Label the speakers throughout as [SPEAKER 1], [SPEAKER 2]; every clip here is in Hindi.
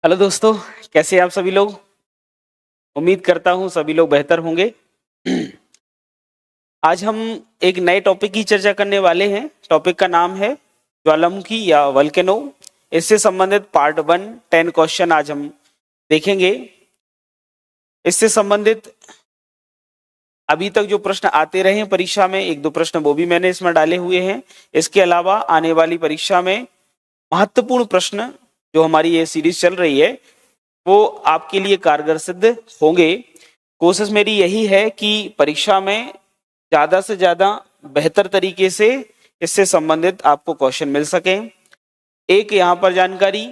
[SPEAKER 1] हेलो दोस्तों, कैसे हैं आप सभी लोग। उम्मीद करता हूं सभी लोग बेहतर होंगे। आज हम एक नए टॉपिक की चर्चा करने वाले हैं। टॉपिक का नाम है ज्वालामुखी या वल्केनो। इससे संबंधित पार्ट 1 10 क्वेश्चन आज हम देखेंगे। इससे संबंधित अभी तक जो प्रश्न आते रहे हैं परीक्षा में, एक दो प्रश्न वो भी मैंने इसमें डाले हुए हैं। इसके अलावा आने वाली परीक्षा में महत्वपूर्ण प्रश्न जो हमारी ये सीरीज चल रही है वो आपके लिए कारगर सिद्ध होंगे। कोशिश मेरी यही है कि परीक्षा में ज्यादा से ज्यादा बेहतर तरीके से इससे संबंधित आपको क्वेश्चन मिल सके। एक यहाँ पर जानकारी,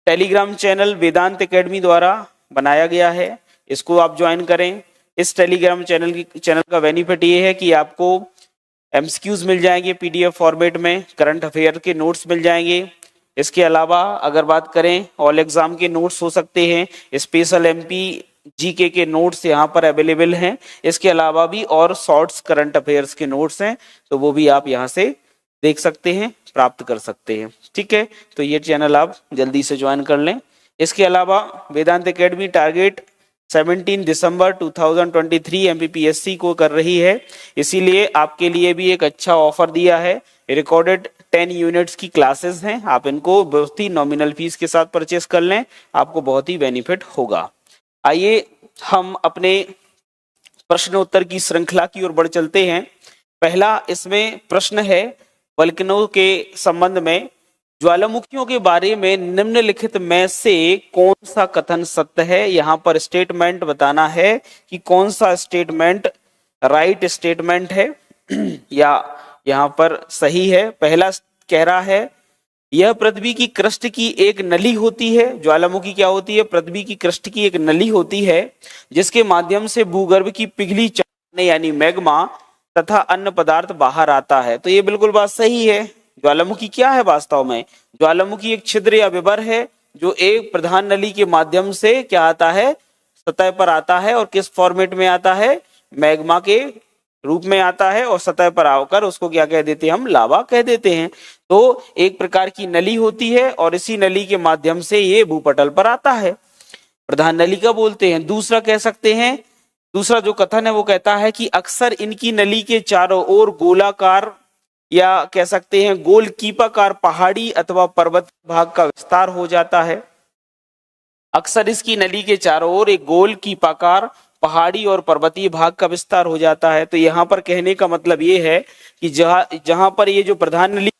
[SPEAKER 1] टेलीग्राम चैनल वेदांत एकेडमी द्वारा बनाया गया है, इसको आप ज्वाइन करें। इस टेलीग्राम चैनल का बेनिफिट ये है कि आपको एमसीक्यूज मिल जाएंगे पीडीएफ फॉर्मेट में, करंट अफेयर के नोट्स मिल जाएंगे। इसके अलावा अगर बात करें ऑल एग्जाम के नोट्स हो सकते हैं, स्पेशल एमपी जीके के नोट्स यहाँ पर अवेलेबल हैं। इसके अलावा भी और शॉर्ट्स करंट अफेयर्स के नोट्स हैं, तो वो भी आप यहाँ से देख सकते हैं, प्राप्त कर सकते हैं। ठीक है, तो ये चैनल आप जल्दी से ज्वाइन कर लें। इसके अलावा वेदांत एकेडमी टारगेट 17 दिसंबर 2023 एमपीपीएससी को कर रही है, इसीलिए आपके लिए भी एक अच्छा ऑफर दिया है। रिकॉर्डेड 10 यूनिट्स की क्लासेस हैं, आप इनको बहुत ही नॉमिनल फीस के साथ परचेस कर लें, आपको बहुत ही बेनिफिट होगा। आइए हम अपने प्रश्न उत्तर की श्रृंखला की ओर बढ़ चलते हैं। पहला इसमें प्रश्न है वल्केनो के संबंध में, ज्वालामुखियों के बारे में निम्नलिखित में से कौन सा कथन सत्य है। यहाँ पर स्टेटमेंट बताना है कि कौन सा स्टेटमेंट राइट स्टेटमेंट है या यहाँ पर सही है। पहला कह रहा है यह पृथ्वी की क्रस्ट की एक नली होती है। ज्वालामुखी क्या होती है? पृथ्वी की क्रस्ट की एक नली होती है जिसके माध्यम से भूगर्भ की पिघली चट्टानें यानी मैग्मा तथा अन्य पदार्थ बाहर आता है। तो ये बिल्कुल बात सही है। ज्वालामुखी क्या है वास्तव में? ज्वालामुखी एक छिद्र या विवर है जो एक प्रधान नली के माध्यम से क्या आता है, सतह पर आता है। और किस फॉर्मेट में आता है? मैग्मा के रूप में आता है, और सतह पर आकर उसको क्या कह देते हैं हम? लावा कह देते हैं। तो एक प्रकार की नली होती है और इसी नली के माध्यम से ये भूपटल पर आता है, प्रधान नली का बोलते हैं। दूसरा कह सकते हैं, दूसरा जो कथन है वो कहता है कि अक्सर इनकी नली के चारों ओर गोलाकार या कह सकते हैं गोल कीपाकार पहाड़ी अथवा पर्वत भाग का विस्तार हो जाता है। अक्सर इसकी नली के चारों ओर एक गोल कीपाकार पहाड़ी और पर्वतीय भाग का विस्तार हो जाता है। तो यहाँ पर कहने का मतलब ये है कि जहां पर ये जो प्रधान नली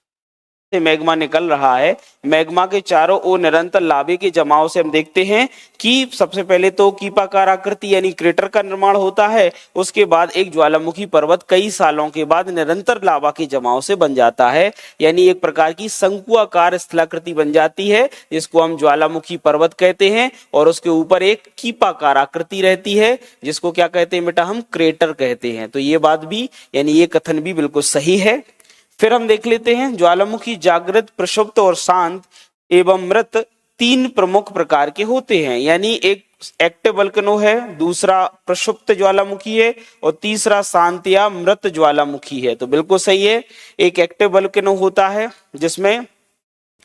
[SPEAKER 1] से मैग्मा निकल रहा है, मैग्मा के चारों ओर निरंतर लावे के जमाव से हम देखते हैं कि सबसे पहले तो कीपाकार आकृति यानी क्रेटर का निर्माण होता है। उसके बाद एक ज्वालामुखी पर्वत कई सालों के बाद निरंतर लावा के जमाव से बन जाता है, यानी एक प्रकार की शंकुआकार स्थलाकृति बन जाती है जिसको हम ज्वालामुखी पर्वत कहते हैं। और उसके ऊपर एक कीपाकार आकृति रहती है जिसको क्या कहते हैं बेटा? हम क्रेटर कहते हैं। तो ये बात भी यानी ये कथन भी बिल्कुल सही है। फिर हम देख लेते हैं ज्वालामुखी जागृत, प्रक्षुब्ध और शांत एवं मृत 3 प्रमुख प्रकार के होते हैं। यानी एक एक्टिव वल्केनो है, दूसरा प्रक्षुब्ध ज्वालामुखी है और तीसरा शांत या मृत ज्वालामुखी है। तो बिल्कुल सही है। एक एक्टिव वल्केनो होता है जिसमें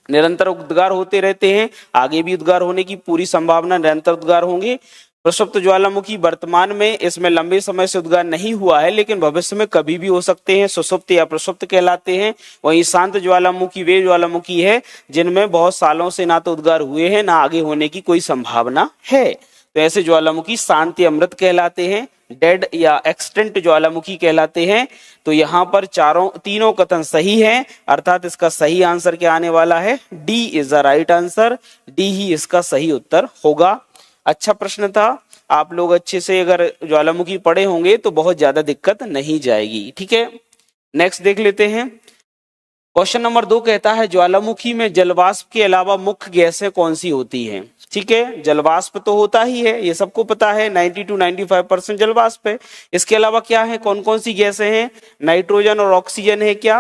[SPEAKER 1] निरंतर उद्गार होते रहते हैं, आगे भी उद्गार होने की पूरी संभावना, निरंतर उद्गार होंगे। प्रक्षुब्ध ज्वालामुखी वर्तमान में इसमें लंबे समय से उद्गार नहीं हुआ है, लेकिन भविष्य में कभी भी हो सकते हैं, सुषुप्त या प्रक्षुब्ध कहलाते हैं। वहीं शांत ज्वालामुखी वे ज्वालामुखी है जिनमें बहुत सालों से ना तो उद्गार हुए हैं ना आगे होने की कोई संभावना है। तो ऐसे ज्वालामुखी शांत या मृत कहलाते हैं, डेड या एक्सटेंट ज्वालामुखी कहलाते हैं। तो यहाँ पर तीनों कथन सही हैं, अर्थात इसका सही आंसर क्या आने वाला है? D is the right answer. D ही इसका सही उत्तर होगा। अच्छा प्रश्न था, आप लोग अच्छे से अगर ज्वालामुखी पढ़े होंगे तो बहुत ज्यादा दिक्कत नहीं जाएगी। ठीक है, नेक्स्ट देख लेते हैं। क्वेश्चन नंबर 2 कहता है ज्वालामुखी में जलवाष्प के अलावा मुख्य गैसें कौन सी होती हैं? ठीक है, जलवाष्प तो होता ही है, ये सबको पता है, 90 to 95% जलवाष्प है। इसके अलावा क्या है, कौन कौन सी गैसें हैं? नाइट्रोजन और ऑक्सीजन है क्या?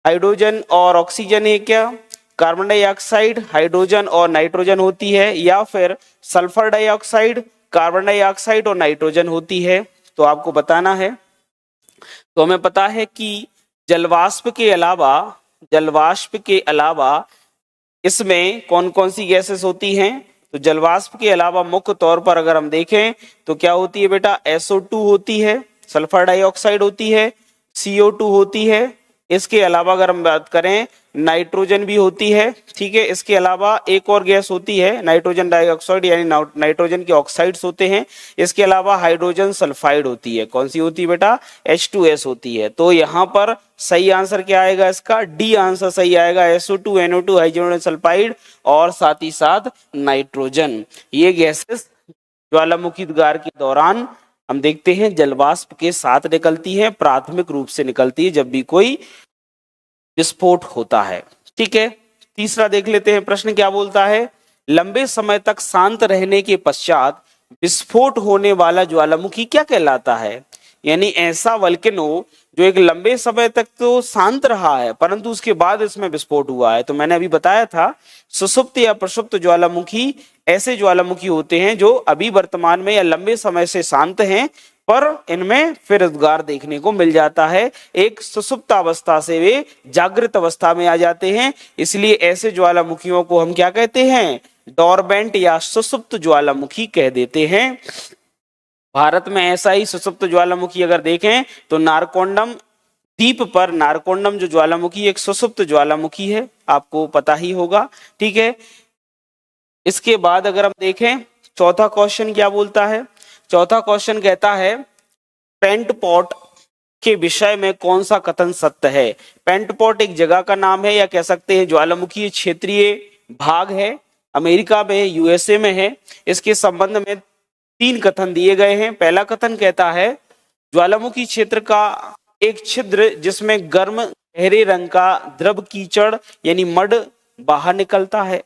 [SPEAKER 1] हाइड्रोजन और ऑक्सीजन है क्या? कार्बन डाइऑक्साइड, हाइड्रोजन और नाइट्रोजन होती है, या फिर सल्फर डाइऑक्साइड, कार्बन डाइऑक्साइड और नाइट्रोजन होती है? तो आपको बताना है। तो हमें पता है कि जलवाष्प के अलावा इसमें कौन कौन सी गैसेस होती हैं? तो जलवाष्प के अलावा मुख्य तौर पर अगर हम देखें तो क्या होती है बेटा? SO2 होती है, सल्फर डाइऑक्साइड होती है, CO2 होती है। इसके अलावा अगर हम बात करें नाइट्रोजन भी होती है, ठीक है। इसके अलावा एक और गैस होती है नाइट्रोजन डाइऑक्साइड यानी नाइट्रोजन के ऑक्साइड्स होते हैं। इसके अलावा हाइड्रोजन सल्फाइड होती है। कौन सी होती है बेटा? H2S होती है। तो यहाँ पर सही आंसर क्या आएगा इसका? डी आंसर सही आएगा, SO2, NO2, हाइड्रोजन सल्फाइड और साथ ही साथ नाइट्रोजन। ये गैसेस ज्वालामुखी उद्गार के दौरान हम देखते हैं जलवाष्प के साथ निकलती है, प्राथमिक रूप से निकलती है जब भी कोई विस्फोट होता है, ठीक है। तीसरा देख लेते हैं, प्रश्न क्या बोलता है? लंबे समय तक शांत रहने के पश्चात विस्फोट होने वाला ज्वालामुखी क्या कहलाता है? यानी ऐसा वल्केनो जो एक लंबे समय तक तो शांत रहा है परंतु उसके बाद इसमें विस्फोट हुआ है। तो मैंने अभी बताया था सुषुप्त या प्रसुप्त ज्वालामुखी ऐसे ज्वालामुखी होते हैं जो अभी वर्तमान में या लंबे समय से शांत हैं पर इनमें फिर उद्गार देखने को मिल जाता है। एक सुषुप्त अवस्था से वे जागृत अवस्था में आ जाते हैं, इसलिए ऐसे ज्वालामुखियों को हम क्या कहते हैं? डोरमेंट या सुषुप्त ज्वालामुखी कह देते हैं। भारत में ऐसा ही सुषुप्त ज्वालामुखी अगर देखें तो नारकोंडम द्वीप पर नारकोंडम जो ज्वालामुखी एक सुषुप्त ज्वालामुखी है, आपको पता ही होगा, ठीक है। इसके बाद अगर हम देखें चौथा क्वेश्चन क्या बोलता है? चौथा क्वेश्चन कहता है पेंट पॉट के विषय में कौन सा कथन सत्य है? पेंट पॉट एक जगह का नाम है या कह सकते हैं ज्वालामुखी क्षेत्रीय भाग है, अमेरिका में, USA में है। इसके संबंध में 3 कथन दिए गए हैं। पहला कथन कहता है ज्वालामुखी क्षेत्र का एक छिद्र जिसमें गर्म गहरे रंग का द्रव कीचड़ यानी मड बाहर निकलता है।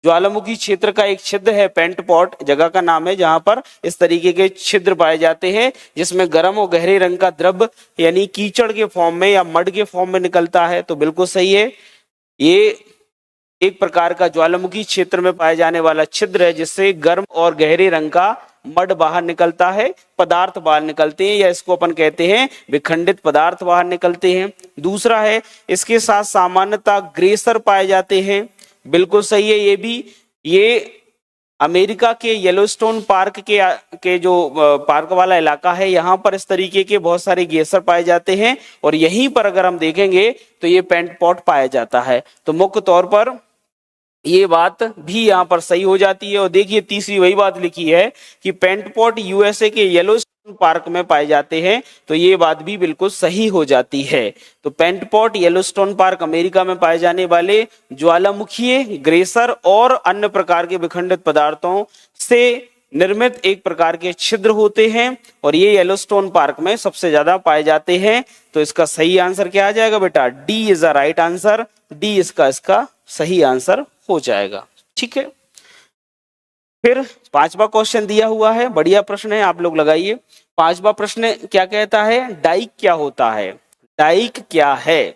[SPEAKER 1] ज्वालामुखी क्षेत्र का एक छिद्र है, पेंट पॉट जगह का नाम है, जहां पर इस तरीके के छिद्र पाए जाते हैं जिसमें गर्म और गहरे रंग का द्रव यानी कीचड़ के फॉर्म में या मड के फॉर्म में निकलता है। तो बिल्कुल सही है, ये एक प्रकार का ज्वालामुखी क्षेत्र में पाए जाने वाला छिद्र है जिससे गर्म और गहरे रंग का मड बाहर निकलता है, पदार्थ बाहर निकलते हैं या इसको अपन कहते हैं विखंडित पदार्थ बाहर निकलते हैं। दूसरा है इसके साथ सामान्यतः ग्रेसर पाए जाते हैं, बिल्कुल सही है ये भी। ये अमेरिका के येलोस्टोन पार्क के जो पार्क वाला इलाका है यहाँ पर इस तरीके के बहुत सारे ग्लेशियर पाए जाते हैं और यहीं पर अगर हम देखेंगे तो ये पेंट पॉट पाया जाता है। तो मुख्य तौर पर ये बात भी यहाँ पर सही हो जाती है। और देखिए तीसरी वही बात लिखी है कि पेंट पॉट USA के येलोस्टोन पार्क में पाए जाते हैं, तो ये बात भी बिल्कुल सही हो जाती है। तो paint pot Yellowstone park America में पाए जाने वाले ज्वालामुखीय ग्लेशियर और अन्य प्रकार के विखंडित पदार्थों से निर्मित एक प्रकार के छिद्र होते हैं और ये येलोस्टोन पार्क में सबसे ज्यादा पाए जाते हैं। तो इसका सही आंसर क्या आ जाएगा बेटा? D is the right answer. D इसका सही आंसर हो जाएगा, ठीक है। फिर 5वां क्वेश्चन दिया हुआ है, बढ़िया प्रश्न है, आप लोग लगाइए। 5वां प्रश्न क्या कहता है? डाइक क्या होता है? डाइक क्या है?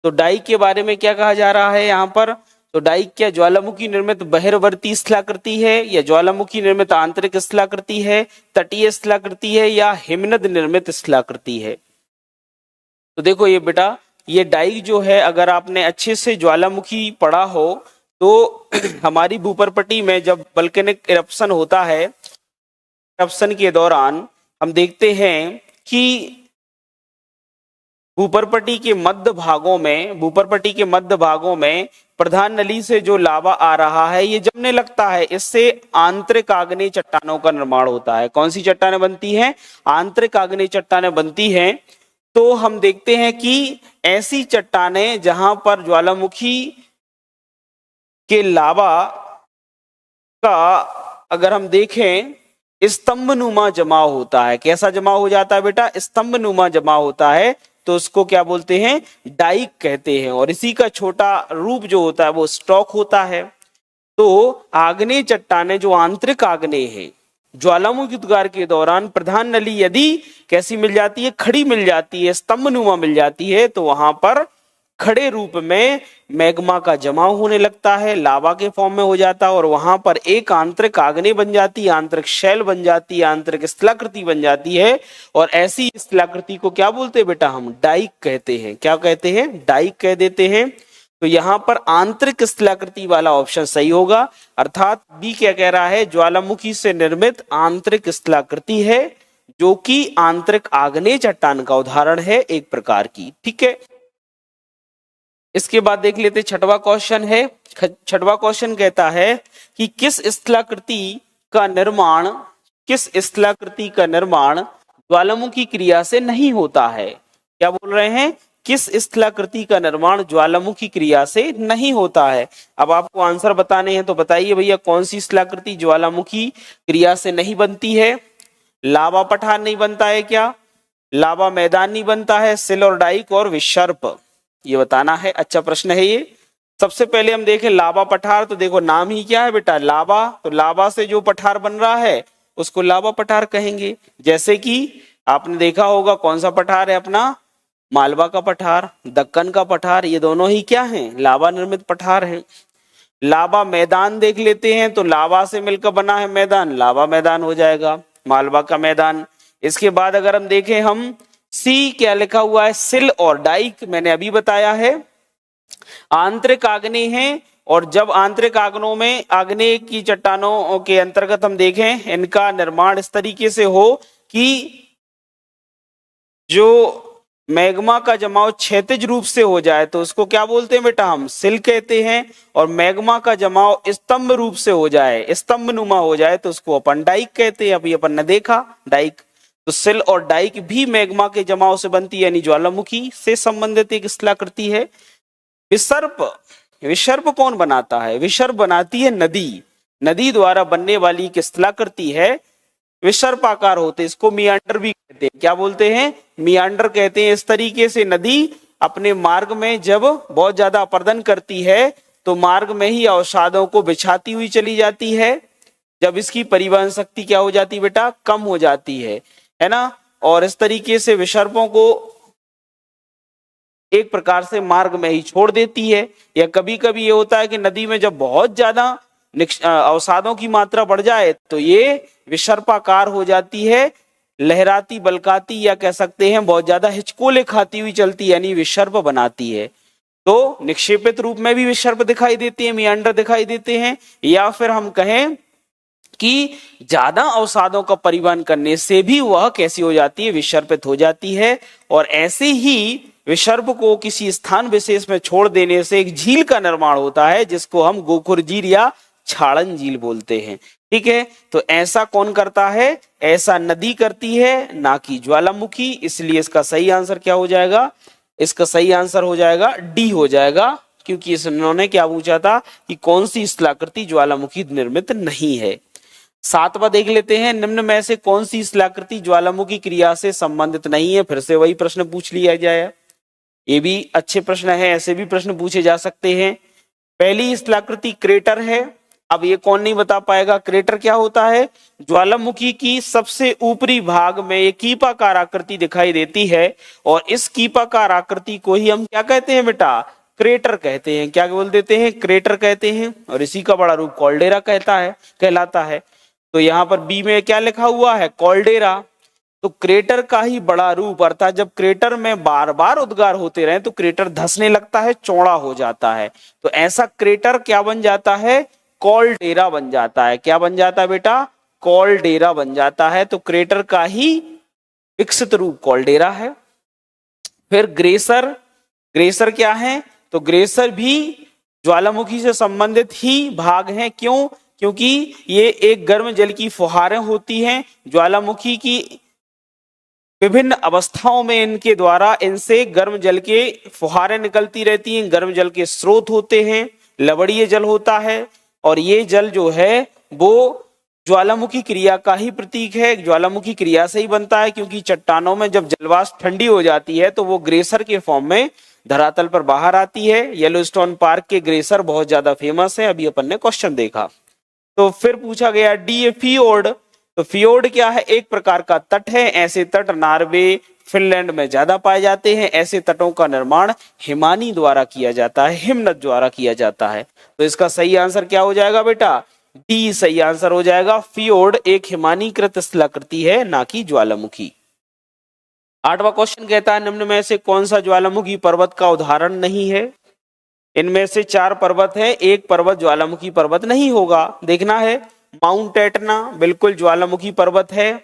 [SPEAKER 1] तो डाइक के बारे में क्या कहा जा रहा है यहाँ पर? तो डाइक क्या ज्वालामुखी निर्मित बहिर्वर्ती स्थलाकृति है या ज्वालामुखी निर्मित आंतरिक स्थलाकृति है, तटीय स्थलाकृति है या हिमनद निर्मित स्थलाकृति है? तो देखो ये बेटा, ये डाइक जो है अगर आपने अच्छे से ज्वालामुखी पढ़ा हो तो हमारी भूपरपट्टी में जब वल्केनिक इरप्शन होता है, इरप्शन के दौरान हम देखते हैं कि भूपरपट्टी के मध्य भागों में प्रधान नली से जो लावा आ रहा है ये जमने लगता है, इससे आंतरिक आग्नेय चट्टानों का निर्माण होता है। कौन सी चट्टानें बनती हैं? आंतरिक आग्नेय चट्टानें बनती हैं। तो हम देखते हैं कि ऐसी चट्टानें जहां पर ज्वालामुखी के लावा का अगर हम देखें स्तंभनुमा जमाव होता है। कैसा जमाव हो जाता है बेटा? स्तंभनुमा जमाव होता है, तो उसको क्या बोलते हैं? डाइक कहते हैं। और इसी का छोटा रूप जो होता है वो स्टॉक होता है। तो आग्नेय चट्टानें जो आंतरिक आग्नेय है, ज्वालामुखी उद्गार के दौरान प्रधान नली यदि कैसी मिल जाती है? खड़ी मिल जाती है, स्तंभनुमा मिल जाती है, तो वहां पर खड़े रूप में मैग्मा का जमाव होने लगता है, लावा के फॉर्म में हो जाता है और वहां पर एक आंतरिक आग्नेय बन जाती है, आंतरिक शैल बन जाती है, आंतरिक स्थलाकृति बन जाती है। और ऐसी स्थलाकृति को क्या बोलते हैं बेटा? हम डाइक कहते हैं। क्या कहते हैं? डाइक कह देते हैं। तो यहाँ पर आंतरिक स्थलाकृति वाला ऑप्शन सही होगा, अर्थात बी क्या कह रहा है, ज्वालामुखी से निर्मित आंतरिक स्थलाकृति है, जो कि आंतरिक आग्नेय चट्टान का उदाहरण है एक प्रकार की। ठीक है, इसके बाद देख लेते छठवां क्वेश्चन है। छठवां क्वेश्चन कहता है कि किस स्थलाकृति का निर्माण ज्वालामुखी क्रिया से नहीं होता है। क्या बोल रहे हैं, किस स्थलाकृति का निर्माण ज्वालामुखी क्रिया से नहीं होता है। अब आपको आंसर बताने हैं तो बताइए भैया, कौन सी स्थलाकृति ज्वालामुखी क्रिया से नहीं बनती है। लावा पठार नहीं बनता है क्या, लावा मैदान नहीं बनता है, सिल और डाइक और विसर्प, ये बताना है। अच्छा प्रश्न है ये। सबसे पहले हम देखें लावा पठार, तो देखो नाम ही क्या है बेटा, लावा, तो लावा से जो पठार बन रहा है उसको लावा पठार कहेंगे। जैसे कि आपने देखा होगा कौन सा पठार है अपना, मालवा का पठार, दक्कन का पठार, ये दोनों ही क्या हैं, लावा निर्मित पठार हैं। लावा मैदान देख लेते हैं, तो लावा से मिलकर बना है मैदान, लावा मैदान हो जाएगा, मालवा का मैदान। इसके बाद अगर हम देखें, हम सी क्या लिखा हुआ है, सिल और डाइक, मैंने अभी बताया है आंतरिक आग्नेय है, और जब आंतरिक आग्नों में आग्नेय की चट्टानों के अंतर्गत हम देखें, इनका निर्माण इस तरीके से हो कि जो मैग्मा का जमाव क्षैतिज रूप से हो जाए तो उसको क्या बोलते हैं बेटा, हम सिल कहते हैं, और मैग्मा का जमाव स्तंभ रूप से हो जाए, स्तंभ नुमा हो जाए तो उसको अपन डाइक कहते हैं। अभी अपन ने देखा डाइक, तो सिल और डाइक भी मैग्मा के जमाव से बनती है, यानी ज्वालामुखी से संबंधित एक स्थलाकृति है। विसर्प कौन बनाता है, विसर्प बनाती है नदी, नदी द्वारा बनने वाली एक स्थलाकृति है, विसर्पाकार होते, इसको मियांडर भी कहते हैं। क्या बोलते हैं, मियांडर कहते हैं। इस तरीके से नदी अपने मार्ग में जब बहुत ज्यादा अपर्दन करती है तो मार्ग में ही अवसादों को बिछाती हुई चली जाती है, जब इसकी परिवहन शक्ति क्या हो जाती बेटा, कम हो जाती है ना। और इस तरीके से विसर्पों को एक प्रकार से मार्ग में ही छोड़ देती है। या कभी कभी ये होता है कि नदी में जब बहुत ज्यादा अवसादों की मात्रा बढ़ जाए तो ये विसर्पाकार हो जाती है, लहराती बलकाती, या कह सकते हैं बहुत ज्यादा हिचकोले खाती हुई चलती, यानी विसर्प बनाती है। तो निक्षेपित रूप में भी विसर्प दिखाई देते हैं, मियांडर दिखाई देते हैं, या फिर हम कहें कि ज्यादा अवसादों का परिवहन करने से भी वह कैसी हो जाती है, विसर्पित हो जाती है। और ऐसे ही विसर्प को किसी स्थान विशेष में छोड़ देने से एक झील का निर्माण होता है, जिसको हम गोखुर झील या छाड़न झील बोलते हैं। ठीक है, तो ऐसा कौन करता है, ऐसा नदी करती है, ना कि ज्वालामुखी। इसलिए इसका सही आंसर क्या हो जाएगा, इसका सही आंसर हो जाएगा डी हो जाएगा, क्योंकि इन्होंने क्या पूछा था कि कौन सी स्थलाकृति ज्वालामुखी निर्मित नहीं है। सातवां देख लेते हैं, निम्न में से कौन सी स्थलाकृति ज्वालामुखी क्रिया से संबंधित नहीं है। फिर से वही प्रश्न पूछ लिया जाए, ये भी अच्छे प्रश्न है, ऐसे भी प्रश्न पूछे जा सकते हैं। पहली स्थलाकृति क्रेटर है। अब ये कौन नहीं बता पाएगा, क्रेटर क्या होता है, ज्वालामुखी की सबसे ऊपरी भाग में एक कीपाकार आकृति दिखाई देती है, और इस कीपाकार आकृति को ही हम क्या कहते हैं बेटा, क्रेटर कहते हैं। क्या बोल देते हैं, क्रेटर कहते हैं। और इसी का बड़ा रूप कॉल्डेरा कहलाता है। तो यहाँ पर बी में क्या लिखा हुआ है, कॉल्डेरा। तो क्रेटर का ही बड़ा रूप, अर्थात जब क्रेटर में बार बार उद्गार होते रहे तो क्रेटर धंसने लगता है, चौड़ा हो जाता है। तो ऐसा क्रेटर क्या बन जाता है, कॉल्डेरा बन जाता है। क्या बन जाता है बेटा, कॉल्डेरा बन जाता है। तो क्रेटर का ही विकसित रूप कॉल्डेरा है। फिर ग्रेसर, ग्रेसर क्या है, तो ग्रेसर भी ज्वालामुखी से संबंधित ही भाग हैं। क्यों, क्योंकि ये एक गर्म जल की फुहारें होती हैं, ज्वालामुखी की विभिन्न अवस्थाओं में इनके द्वारा इनसे गर्म जल के फुहारें निकलती रहती हैं, गर्म जल के स्रोत होते हैं, लवणीय जल होता है, और ये जल जो है वो ज्वालामुखी क्रिया का ही प्रतीक है। ज्वालामुखी क्रिया से ही बनता है, क्योंकि चट्टानों में जब जलवाष्प ठंडी हो जाती है तो वो ग्रेसर के फॉर्म में धरातल पर बाहर आती है। येलोस्टोन पार्क के ग्रेसर बहुत ज्यादा फेमस है, अभी अपन ने क्वेश्चन देखा। तो फिर पूछा गया डी फियोर्ड। तो फियोर्ड क्या है, एक प्रकार का तट है। ऐसे तट नॉर्वे, फिनलैंड में ज्यादा पाए जाते हैं। ऐसे तटों का निर्माण हिमानी द्वारा किया जाता है, हिमनद द्वारा किया जाता है। तो इसका सही आंसर क्या हो जाएगा बेटा, डी सही आंसर हो जाएगा। फियोर्ड एक हिमानीकृत स्थलाकृति है, ना कि ज्वालामुखी। आठवां क्वेश्चन कहता है, निम्न में से कौन सा ज्वालामुखी पर्वत का उदाहरण नहीं है। इनमें से 4 पर्वत है, एक पर्वत ज्वालामुखी पर्वत नहीं होगा। देखना है, माउंट एटना बिल्कुल ज्वालामुखी पर्वत है,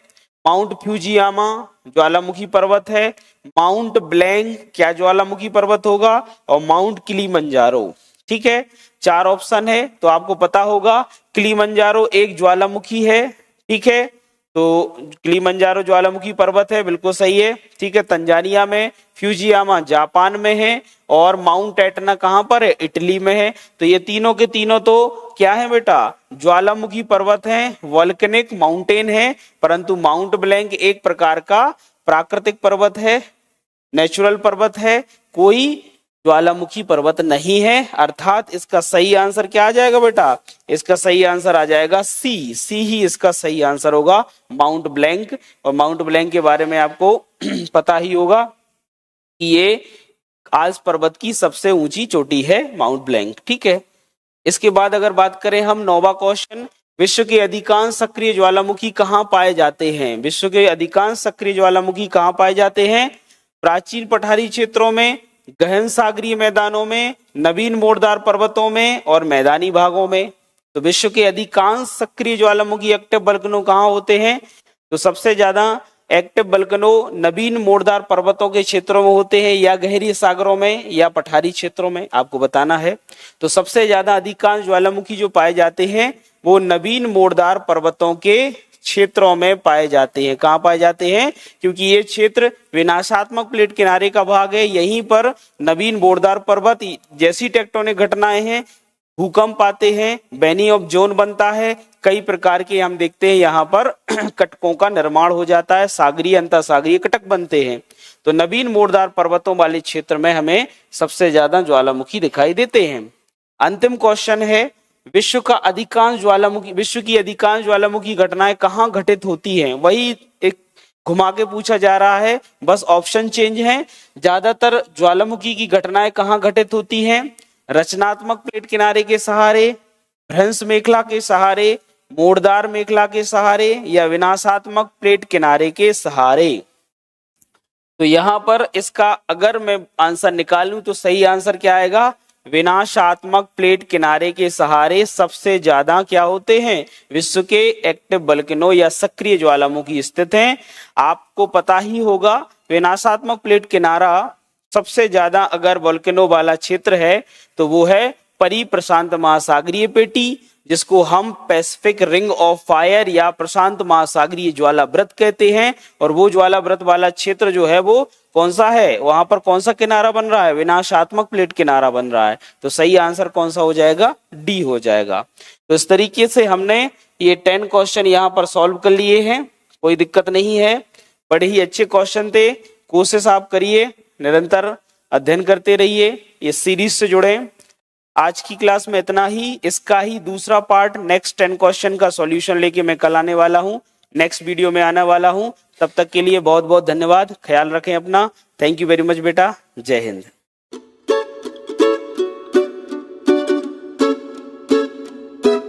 [SPEAKER 1] माउंट फ्यूजियामा ज्वालामुखी पर्वत है, माउंट ब्लैंक क्या ज्वालामुखी पर्वत होगा, और माउंट किलिमंजारो। ठीक है, 4 ऑप्शन है, तो आपको पता होगा किलिमंजारो एक ज्वालामुखी है। ठीक है, तो किलिमंजारो ज्वालामुखी पर्वत है, बिल्कुल सही है। ठीक है, तंजानिया में, फ्यूजियामा जापान में है, और माउंट एटना कहां पर है, इटली में है। तो ये तीनों के तीनों तो क्या है बेटा, ज्वालामुखी पर्वत हैं, वोल्केनिक माउंटेन है। परंतु माउंट ब्लैंक एक प्रकार का प्राकृतिक पर्वत है, नेचुरल पर्वत है, कोई ज्वालामुखी पर्वत नहीं है। अर्थात इसका सही आंसर क्या आ जाएगा बेटा, इसका सही आंसर आ जाएगा सी। सी ही इसका सही आंसर होगा, माउंट ब्लैंक। और माउंट ब्लैंक के बारे में आपको पता ही होगा कि ये आल्प्स पर्वत की सबसे ऊंची चोटी है, माउंट ब्लैंक। ठीक है, इसके बाद अगर बात करें हम 9वां क्वेश्चन, विश्व के अधिकांश सक्रिय ज्वालामुखी कहाँ पाए जाते हैं। विश्व के अधिकांश सक्रिय ज्वालामुखी कहाँ पाए जाते हैं, प्राचीन पठारी क्षेत्रों में, गहन सागरीय मैदानों में, नवीन मोड़दार पर्वतों में, और मैदानी भागों में। तो विश्व के अधिकांश सक्रिय ज्वालामुखी एक्टिव वोल्केनो कहाँ होते हैं, तो सबसे ज्यादा एक्टिव वोल्केनो नवीन मोड़दार पर्वतों के क्षेत्रों में होते हैं, या गहरी सागरों में, या पठारी क्षेत्रों में, आपको बताना है। तो सबसे ज्यादा अधिकांश ज्वालामुखी जो पाए जाते हैं वो नवीन मोड़दार पर्वतों के क्षेत्रों में पाए जाते हैं। कहाँ पाए जाते हैं, क्योंकि ये क्षेत्र विनाशात्मक प्लेट किनारे का भाग है। यहीं पर नवीन मोड़दार पर्वत जैसी टेक्टोनिक घटनाएं हैं, भूकंप आते हैं, बेनी ऑफ जोन बनता है, कई प्रकार के हम देखते हैं यहाँ पर कटकों का निर्माण हो जाता है, सागरीय अंतरसागरीय कटक बनते हैं। तो नवीन मोड़दार पर्वतों वाले क्षेत्र में हमें सबसे ज्यादा ज्वालामुखी दिखाई देते हैं। अंतिम क्वेश्चन है, विश्व की अधिकांश ज्वालामुखी घटनाएं कहाँ घटित होती हैं। वही एक घुमा के पूछा जा रहा है, बस ऑप्शन चेंज है। ज्यादातर ज्वालामुखी की घटनाएं कहाँ घटित होती हैं, रचनात्मक प्लेट किनारे के सहारे, भ्रंश मेखला के सहारे, मोड़दार मेखला के सहारे, या विनाशात्मक प्लेट किनारे के सहारे। तो यहां पर इसका अगर मैं आंसर निकालूं तो सही आंसर क्या आएगा, विनाशात्मक प्लेट किनारे के सहारे सबसे ज्यादा क्या होते हैं, विश्व के एक्टिव वोल्केनो या सक्रिय ज्वालामुखी स्थित हैं। आपको पता ही होगा विनाशात्मक प्लेट किनारा सबसे ज्यादा अगर वोल्केनो वाला क्षेत्र है तो वो है परिप्रशांत महासागरीय पेटी, जिसको हम पैसिफिक रिंग ऑफ फायर या प्रशांत महासागरीय ज्वाला व्रत कहते हैं। और वो ज्वाला व्रत वाला क्षेत्र जो है वो कौन सा है, वहां पर कौन सा किनारा बन रहा है, विनाशात्मक प्लेट किनारा बन रहा है। तो सही आंसर कौन सा हो जाएगा, डी हो जाएगा। तो इस तरीके से हमने ये 10 क्वेश्चन यहाँ पर सॉल्व कर लिए हैं, कोई दिक्कत नहीं है, बड़े ही अच्छे क्वेश्चन थे। कोशिश आप करिए, निरंतर अध्ययन करते रहिए, ये सीरीज से जुड़े। आज की क्लास में इतना ही, इसका ही दूसरा पार्ट नेक्स्ट 10 क्वेश्चन का सॉल्यूशन लेके मैं कल आने वाला हूँ, नेक्स्ट वीडियो में आने वाला हूँ। तब तक के लिए बहुत बहुत धन्यवाद, ख्याल रखें अपना। थैंक यू वेरी मच बेटा, जय हिंद।